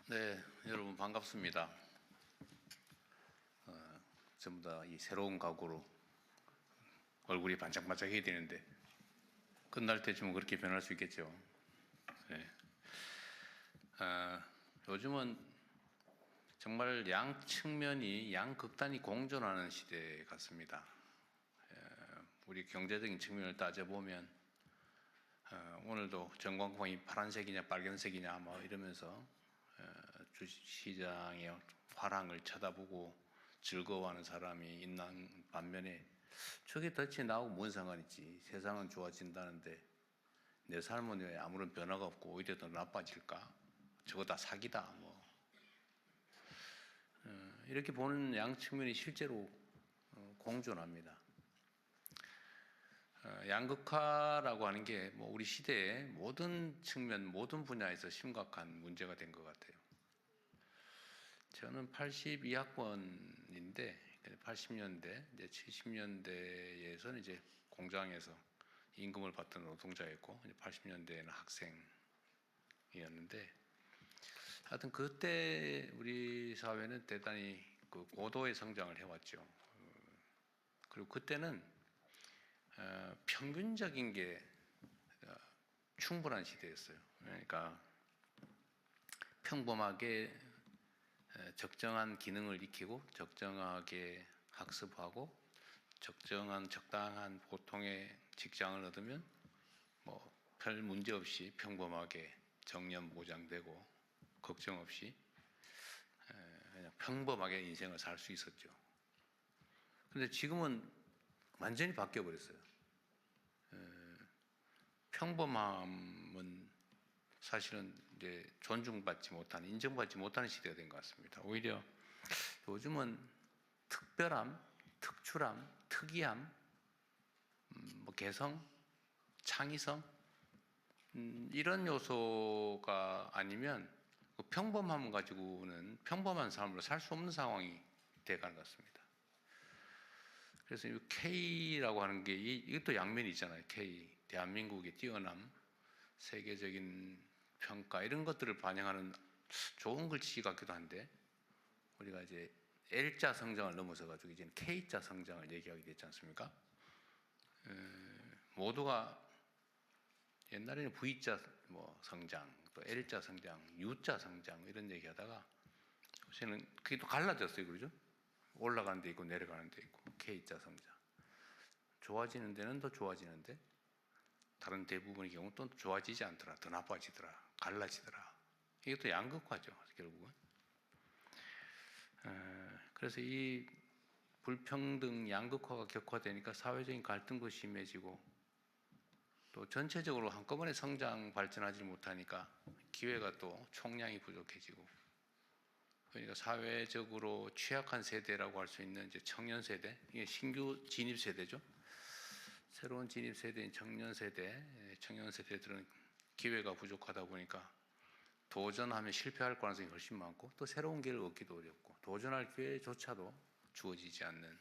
네, 여러분 반갑습니다. 전부 다 이 새로운 각오로 얼굴이 반짝반짝해야 되는데 끝날 때쯤은 그렇게 변할 수 있겠죠. 네. 요즘은 정말 양 측면이 양극단이 공존하는 시대 같습니다. 우리 경제적인 측면을 따져보면 오늘도 전광판이 파란색이냐 빨간색이냐 뭐 이러면서 주식시장의 화랑을 쳐다보고 즐거워하는 사람이 있는 반면에 저게 덫이 나오고 뭔 상관있지, 세상은 좋아진다는데 내 삶은 왜 아무런 변화가 없고 오히려 더 나빠질까, 저거 다 사기다 뭐 이렇게 보는 양 측면이 실제로 공존합니다. 양극화라고 하는 게 뭐 우리 시대의 모든 측면 모든 분야에서 심각한 문제가 된 것 같아요. 저는 82학번인데 80년대, 이제 70년대에서는 이제 공장에서 임금을 받던 노동자였고, 이제 80년대에는 학생이었는데, 하여튼 그때 우리 사회는 대단히 그 고도의 성장을 해왔죠. 그리고 그때는 평균적인 게 충분한 시대였어요. 그러니까 평범하게 적정한 기능을 익히고 적정하게 학습하고 적당한 보통의 직장을 얻으면 뭐 별 문제 없이 평범하게 정년 보장되고 걱정 없이 그냥 평범하게 인생을 살 수 있었죠. 그런데 지금은 완전히 바뀌어 버렸어요. 평범함은 사실은 이제 존중받지 못하는, 인정받지 못하는 시대가 된 것 같습니다. 오히려 요즘은 특별함, 특출함, 특이함, 뭐 개성, 창의성 이런 요소가 아니면 그 평범함 가지고는 평범한 삶으로 살 수 없는 상황이 돼가는 것 같습니다. 그래서 이 K라고 하는 게 이것도 양면이 있잖아요. K, 대한민국의 뛰어남, 세계적인 평가 이런 것들을 반영하는 좋은 글씨 같기도 한데, 우리가 이제 L자 성장을 넘어서 가지고 이제는 K자 성장을 얘기하게 됐지 않습니까? 모두가 옛날에는 V자 뭐 성장, 또 L자 성장, U자 성장 이런 얘기하다가 요새는 그게 또 갈라졌어요, 그러죠? 올라가는 데 있고 내려가는 데 있고 K자 성장. 좋아지는 데는 더 좋아지는데 다른 대부분의 경우 또 좋아지지 않더라, 더 나빠지더라, 갈라지더라. 이것도 양극화죠, 결국은. 그래서 이 불평등, 양극화가 격화되니까 사회적인 갈등도 심해지고 또 전체적으로 한꺼번에 성장 발전하지 못하니까 기회가 또 총량이 부족해지고, 그러니까 사회적으로 취약한 세대라고 할 수 있는 이제 청년 세대, 이게 신규 진입 세대죠. 새로운 진입 세대인 청년 세대들은 기회가 부족하다 보니까 도전하면 실패할 가능성이 훨씬 많고 또 새로운 기회를 얻기도 어렵고 도전할 기회조차도 주어지지 않는,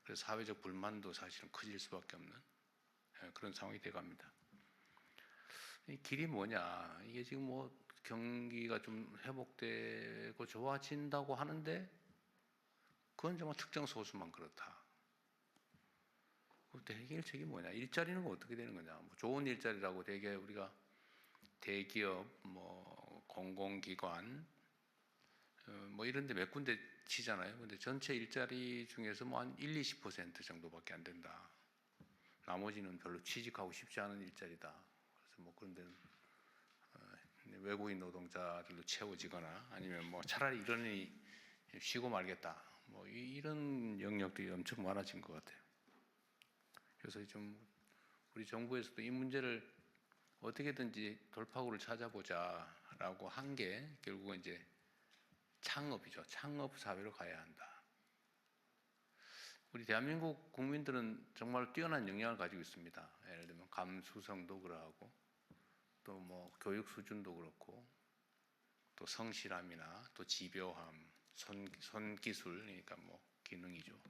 그래서 사회적 불만도 사실은 커질 수밖에 없는 그런 상황이 돼갑니다. 이 길이 뭐냐? 이게 지금 뭐 경기가 좀 회복되고 좋아진다고 하는데 그건 정말 특정 소수만 그렇다. 그때 해결책이 뭐냐? 일자리는 어떻게 되는 거냐? 뭐 좋은 일자리라고 되게 우리가 대기업, 뭐 공공기관, 뭐 이런 데 몇 군데 치잖아요. 근데 전체 일자리 중에서 뭐 한 20% 정도밖에 안 된다. 나머지는 별로 취직하고 싶지 않은 일자리다. 그래서 뭐 그런 데는 외국인 노동자들로 채워지거나 아니면 뭐 차라리 이러니 쉬고 말겠다. 뭐 이런 영역들이 엄청 많아진 것 같아요. 그래서 좀 우리 정부에서도 이 문제를 어떻게든지 돌파구를 찾아보자라고 한 게 결국은 이제 창업이죠. 창업 사회로 가야 한다. 우리 대한민국 국민들은 정말 뛰어난 역량을 가지고 있습니다. 예를 들면 감수성도 그러하고 또 뭐 교육 수준도 그렇고 또 성실함이나 또 집요함, 손기술, 그러니까 뭐 기능이죠.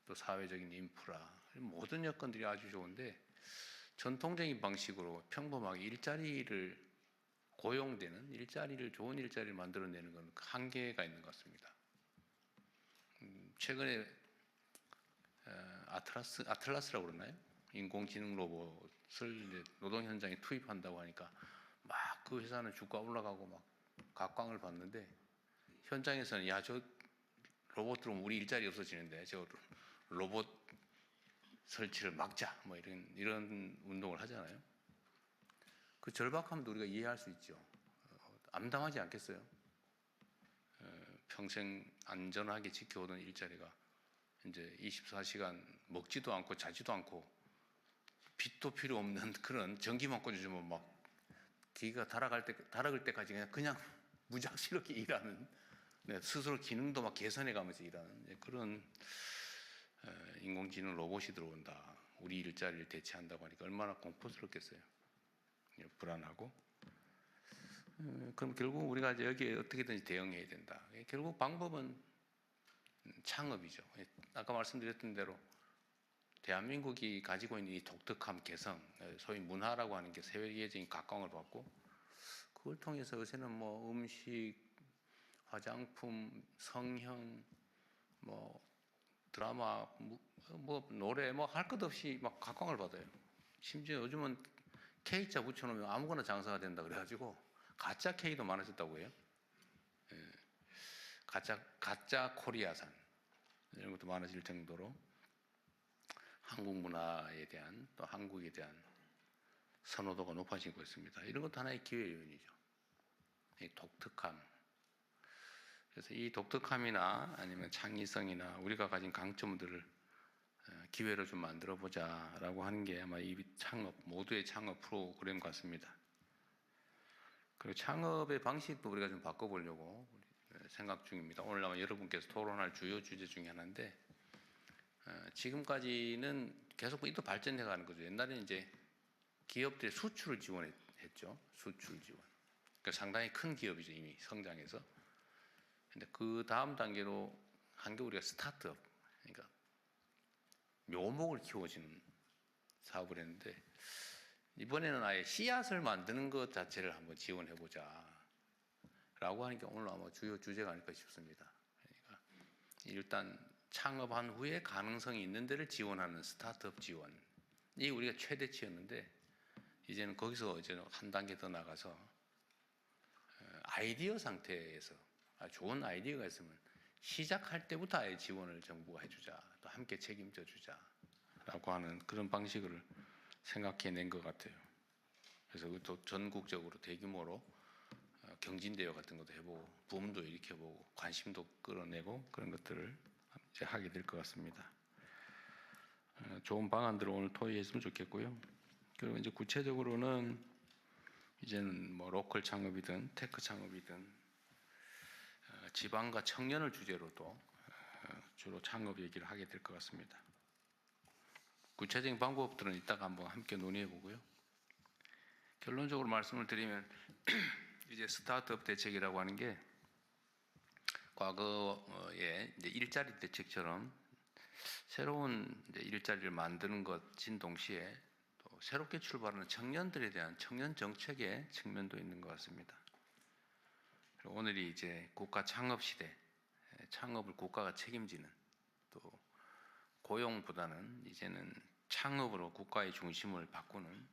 또 사회적인 인프라, 모든 여건들이 아주 좋은데 전통적인 방식으로 평범하게 일자리를 고용되는 일자리를 좋은 일자리를 만들어내는 건 한계가 있는 것 같습니다. 최근에 아틀라스라고 그러나요? 인공지능 로봇을 이제 노동 현장에 투입한다고 하니까 막 그 회사는 주가 올라가고 막 각광을 받는데 현장에서는 야, 저 로봇 들어오면 우리 일자리 없어지는데 저 로봇 설치를 막자 뭐 이런 운동을 하잖아요. 그 절박함도 우리가 이해할 수 있죠. 암담하지 않겠어요? 평생 안전하게 지켜오던 일자리가 이제 24시간 먹지도 않고 자지도 않고 빛도 필요 없는 그런 전기만 꽂아주면 막 기가 달아갈 때까지 그냥 무작스럽게 일하는, 스스로 기능도 막 개선해가면서 일하는 그런 인공지능 로봇이 들어온다. 우리 일자리를 대체한다고 하니까 얼마나 공포스럽겠어요. 불안하고. 그럼 결국 우리가 여기에 어떻게든지 대응해야 된다. 결국 방법은 창업이죠. 아까 말씀드렸던 대로 대한민국이 가지고 있는 이 독특함, 개성, 소위 문화라고 하는 게 세계적인 각광을 받고 그걸 통해서 요새는 뭐 음식, 화장품, 성형, 뭐 드라마, 뭐 노래, 뭐 할 것 없이 막 각광을 받아요. 심지어 요즘은 K자 붙여놓으면 아무거나 장사가 된다 그래가지고 가짜 K도 많아졌다고 해요. 가짜 코리아산 이런 것도 많아질 정도로 한국 문화에 대한 또 한국에 대한 선호도가 높아지고 있습니다. 이런 것도 하나의 기회 요인이죠. 이 독특함. 그래서 이 독특함이나 아니면 창의성이나 우리가 가진 강점들을 기회로 좀 만들어 보자라고 하는 게 아마 이 창업, 모두의 창업 프로그램 같습니다. 그리고 창업의 방식도 우리가 좀 바꿔보려고 생각 중입니다. 오늘 아마 여러분께서 토론할 주요 주제 중에 하나인데, 지금까지는 계속 또 발전해 가는 거죠. 옛날에는 이제 기업들이 수출을 지원했죠. 수출 지원. 그러니까 상당히 큰 기업이죠. 이미 성장해서. 근데 그 다음 단계로 한 게 우리가 스타트업. 그러니까 묘목을 키워지는 사업을 했는데, 이번에는 아예 씨앗을 만드는 것 자체를 한번 지원해보자 라고 하는 게 오늘 아마 주요 주제가 아닐까 싶습니다. 그러니까 일단 창업한 후에 가능성이 있는 데를 지원하는 스타트업 지원, 이 우리가 최대치였는데 이제는 거기서 이제 한 단계 더 나가서 아이디어 상태에서 좋은 아이디어가 있으면 시작할 때부터 아예 지원을 정부가 해주자, 또 함께 책임져 주자 라고 하는 그런 방식을 생각해낸 것 같아요. 그래서 또 전국적으로 대규모로 경진대회 같은 것도 해보고 붐도 일으켜보고 관심도 끌어내고 그런 것들을 이제 하게 될 것 같습니다. 좋은 방안들을 오늘 토의했으면 좋겠고요. 그리고 이제 구체적으로는 이제는 뭐 로컬 창업이든 테크 창업이든 지방과 청년을 주제로도 주로 창업 얘기를 하게 될 것 같습니다. 구체적인 방법들은 이따가 한번 함께 논의해 보고요. 결론적으로 말씀을 드리면 이제 스타트업 대책이라고 하는 게 과거에 이제 일자리 대책처럼 새로운 이제 일자리를 만드는 것인 동시에 또 새롭게 출발하는 청년들에 대한 청년 정책의 측면도 있는 것 같습니다. 그리고 오늘이 이제 국가 창업 시대, 창업을 국가가 책임지는, 또 고용보다는 이제는 창업으로 국가의 중심을 바꾸는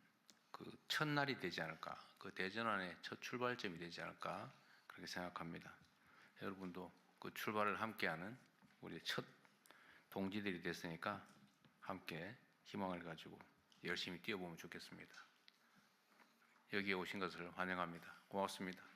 그 첫날이 되지 않을까, 그 대전환의 첫 출발점이 되지 않을까 그렇게 생각합니다. 여러분도 그 출발을 함께하는 우리 첫 동지들이 됐으니까 함께 희망을 가지고 열심히 뛰어보면 좋겠습니다. 여기에 오신 것을 환영합니다. 고맙습니다.